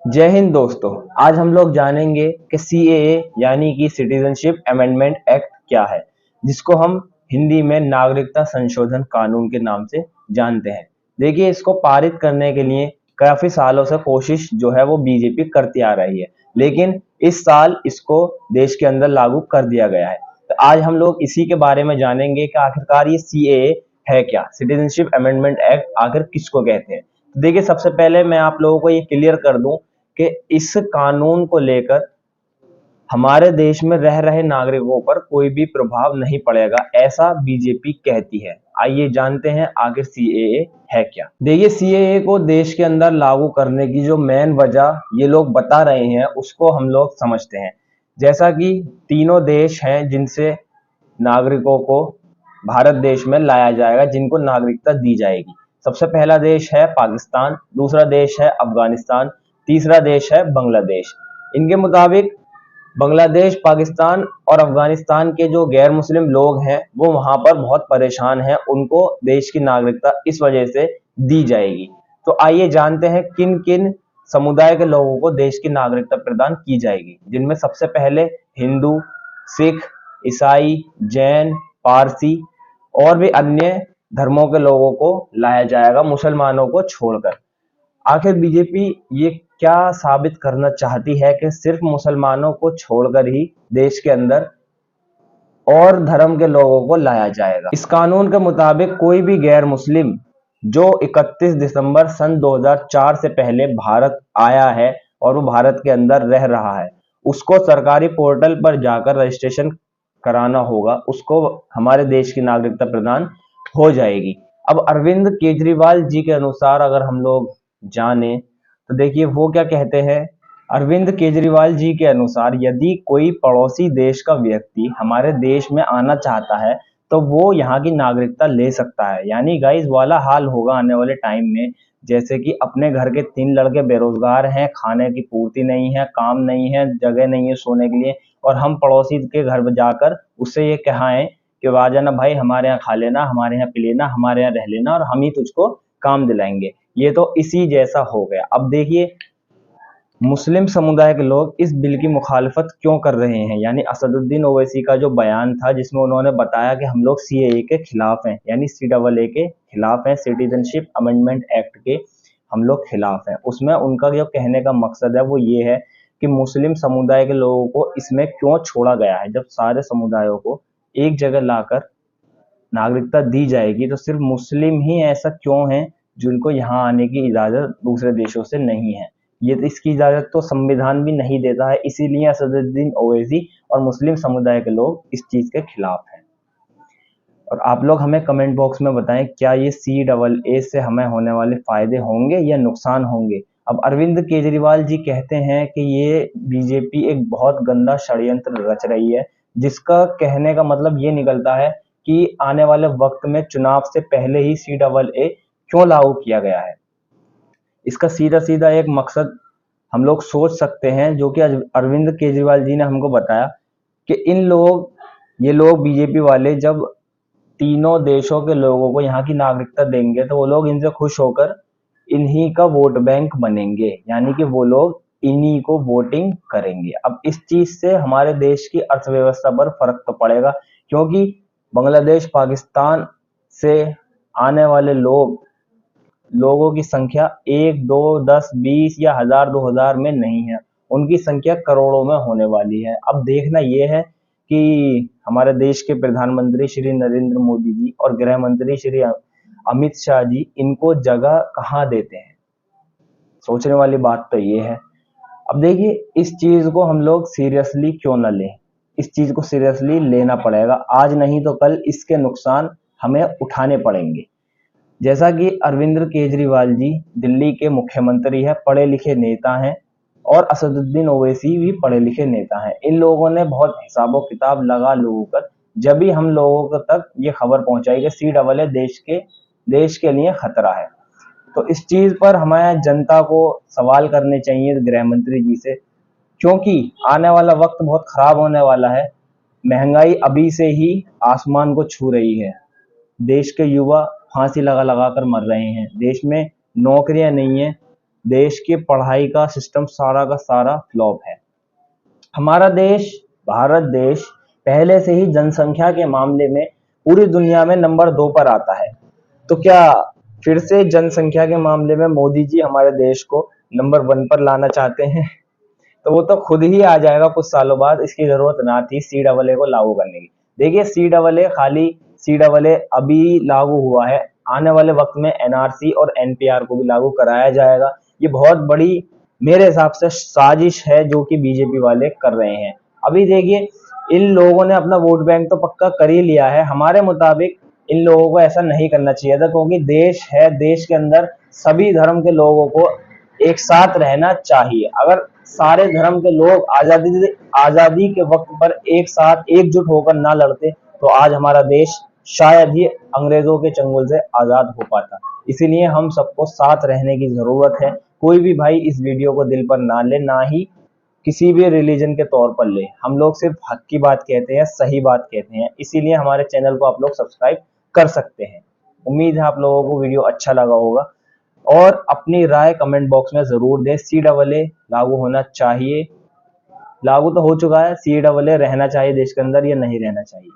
जय हिंद दोस्तों। आज हम लोग जानेंगे कि सीएए यानी कि सिटीजनशिप अमेंडमेंट एक्ट क्या है, जिसको हम हिंदी में नागरिकता संशोधन कानून के नाम से जानते हैं। देखिए, इसको पारित करने के लिए काफी सालों से कोशिश जो है वो बीजेपी करती आ रही है, लेकिन इस साल इसको देश के अंदर लागू कर दिया गया है। तो आज हम लोग इसी के बारे में जानेंगे कि आखिरकार ये सीएए है क्या, सिटीजनशिप अमेंडमेंट एक्ट आखिर किसको कहते हैं। तो देखिए, सबसे पहले मैं आप लोगों को ये क्लियर कर दूं कि इस कानून को लेकर हमारे देश में रह रहे नागरिकों पर कोई भी प्रभाव नहीं पड़ेगा, ऐसा बीजेपी कहती है। आइए जानते हैं आखिर सीएए है क्या। देखिए, सीएए को देश के अंदर लागू करने की जो मेन वजह ये लोग बता रहे हैं उसको हम लोग समझते हैं। जैसा कि तीनों देश हैं जिनसे नागरिकों को भारत देश में लाया जाएगा, जिनको नागरिकता दी जाएगी। सबसे पहला देश है पाकिस्तान, दूसरा देश है अफगानिस्तान, तीसरा देश है बांग्लादेश। इनके मुताबिक बांग्लादेश, पाकिस्तान और अफगानिस्तान के जो गैर मुस्लिम लोग हैं वो वहां पर बहुत परेशान हैं, उनको देश की नागरिकता इस वजह से दी जाएगी। तो आइए जानते हैं किन किन समुदाय के लोगों को देश की नागरिकता प्रदान की जाएगी, जिनमें सबसे पहले हिंदू, सिख, ईसाई, जैन, पारसी और भी अन्य धर्मों के लोगों को लाया जाएगा, मुसलमानों को छोड़कर। आखिर बीजेपी ये क्या साबित करना चाहती है कि सिर्फ मुसलमानों को छोड़कर ही देश के अंदर और धर्म के लोगों को लाया जाएगा। इस कानून के मुताबिक कोई भी गैर मुस्लिम जो 31 दिसंबर सन 2004 से पहले भारत आया है और वो भारत के अंदर रह रहा है, उसको सरकारी पोर्टल पर जाकर रजिस्ट्रेशन कराना होगा, उसको हमारे देश की नागरिकता प्रदान हो जाएगी। अब अरविंद केजरीवाल जी के अनुसार अगर हम लोग जाने तो देखिए वो क्या कहते हैं। अरविंद केजरीवाल जी के अनुसार यदि कोई पड़ोसी देश का व्यक्ति हमारे देश में आना चाहता है तो वो यहाँ की नागरिकता ले सकता है। यानी गाइस वाला हाल होगा आने वाले टाइम में, जैसे कि अपने घर के 3 लड़के बेरोजगार हैं, खाने की पूर्ति नहीं है, काम नहीं है, जगह नहीं है सोने के लिए, और हम पड़ोसी के घर में जाकर उससे ये कहाएं कि आ जाना भाई, हमारे यहाँ खा लेना, हमारे यहाँ पी लेना, हमारे यहाँ रह लेना और हम ही तुझको काम दिलाएंगे। ये तो इसी जैसा हो गया। अब देखिए, मुस्लिम समुदाय के लोग इस बिल की मुखालफत क्यों कर रहे हैं। यानी असदुद्दीन ओवैसी का जो बयान था जिसमें उन्होंने बताया कि हम लोग सीएए के खिलाफ हैं, यानी सीएए के खिलाफ हैं, सिटीजनशिप अमेंडमेंट एक्ट के हम लोग खिलाफ हैं, उसमें उनका जो कहने का मकसद है वो ये है कि मुस्लिम समुदाय के लोगों को इसमें क्यों छोड़ा गया है। जब सारे समुदायों को एक जगह लाकर नागरिकता दी जाएगी तो सिर्फ मुस्लिम ही ऐसा क्यों है जिनको यहाँ आने की इजाजत दूसरे देशों से नहीं है। ये तो इसकी इजाजत तो संविधान भी नहीं देता है, इसीलिए असदुद्दीन ओवैसी और मुस्लिम समुदाय के लोग इस चीज के खिलाफ हैं। और आप लोग हमें कमेंट बॉक्स में बताएं, क्या ये सीएए से हमें होने वाले फायदे होंगे या नुकसान होंगे। अब अरविंद केजरीवाल जी कहते हैं कि ये बीजेपी एक बहुत गंदा षड्यंत्र रच रही है, जिसका कहने का मतलब ये निकलता है कि आने वाले वक्त में चुनाव से पहले ही सीएए क्यों लागू किया गया है। इसका सीधा सीधा एक मकसद हम लोग सोच सकते हैं, जो कि अरविंद केजरीवाल जी ने हमको बताया कि ये लोग बीजेपी वाले जब तीनों देशों के लोगों को यहाँ की नागरिकता देंगे तो वो लोग इनसे खुश होकर इन्हीं का वोट बैंक बनेंगे, यानी कि वो लोग इन्हीं को वोटिंग करेंगे। अब इस चीज से हमारे देश की अर्थव्यवस्था पर फर्क तो पड़ेगा, क्योंकि बांग्लादेश, पाकिस्तान से आने वाले लोगों की संख्या 1, 2, 10, 20 या 1000, 2000 में नहीं है, उनकी संख्या करोड़ों में होने वाली है। अब देखना यह है कि हमारे देश के प्रधानमंत्री श्री नरेंद्र मोदी जी और गृह मंत्री श्री अमित शाह जी इनको जगह कहाँ देते हैं। सोचने वाली बात तो ये है। अब देखिए, इस चीज को हम लोग सीरियसली क्यों ना लें, इस चीज को सीरियसली लेना पड़ेगा। आज नहीं तो कल इसके नुकसान हमें उठाने पड़ेंगे। जैसा कि अरविंद केजरीवाल जी दिल्ली के मुख्यमंत्री है, पढ़े लिखे नेता हैं, और असदुद्दीन ओवैसी भी पढ़े लिखे नेता हैं। इन लोगों ने बहुत हिसाबो किताब लगा लोगों कर जब भी हम लोगों तक ये खबर पहुंचाई कि सीएए देश के लिए खतरा है। तो इस चीज पर हमारे जनता को सवाल करने चाहिए गृह मंत्री जी से, क्योंकि आने वाला वक्त बहुत खराब होने वाला है। महंगाई अभी से ही आसमान को छू रही है, देश के युवा फांसी लगा लगा कर मर रहे हैं, देश में नौकरियां नहीं है, देश के पढ़ाई का सिस्टम सारा का सारा फ्लॉप है। हमारा देश, भारत देश, पहले से ही जनसंख्या के मामले में पूरी दुनिया में नंबर 2 पर आता है। तो क्या फिर से जनसंख्या के मामले में मोदी जी हमारे देश को नंबर 1 पर लाना चाहते हैं? तो वो तो खुद ही आ जाएगा कुछ सालों बाद, इसकी जरूरत ना थी CAA को लागू करने की। देखिए, CAA खाली CAA अभी लागू हुआ है, आने वाले वक्त में NRC और NPR को भी लागू कराया जाएगा। ये बहुत बड़ी मेरे हिसाब से साजिश है जो कि बीजेपी वाले कर रहे हैं। अभी देखिए, इन लोगों ने अपना वोट बैंक तो पक्का कर ही लिया है। हमारे मुताबिक इन लोगों को ऐसा नहीं करना चाहिए था, क्योंकि देश है, देश के अंदर सभी धर्म के लोगों को एक साथ रहना चाहिए। अगर सारे धर्म के लोग आजादी के वक्त पर एक साथ एकजुट होकर ना लड़ते तो आज हमारा देश शायद ही अंग्रेजों के चंगुल से आजाद हो पाता। इसीलिए हम सबको साथ रहने की जरूरत है। कोई भी भाई इस वीडियो को दिल पर ना ले, ना ही किसी भी रिलीजन के तौर पर ले। हम लोग सिर्फ हक की बात कहते हैं, सही बात कहते हैं। इसीलिए हमारे चैनल को आप लोग सब्सक्राइब कर सकते हैं। उम्मीद है आप लोगों को वीडियो अच्छा लगा होगा और अपनी राय कमेंट बॉक्स में जरूर दें। CAA लागू होना चाहिए, लागू तो हो चुका है, CAA रहना चाहिए देश के अंदर या नहीं रहना चाहिए।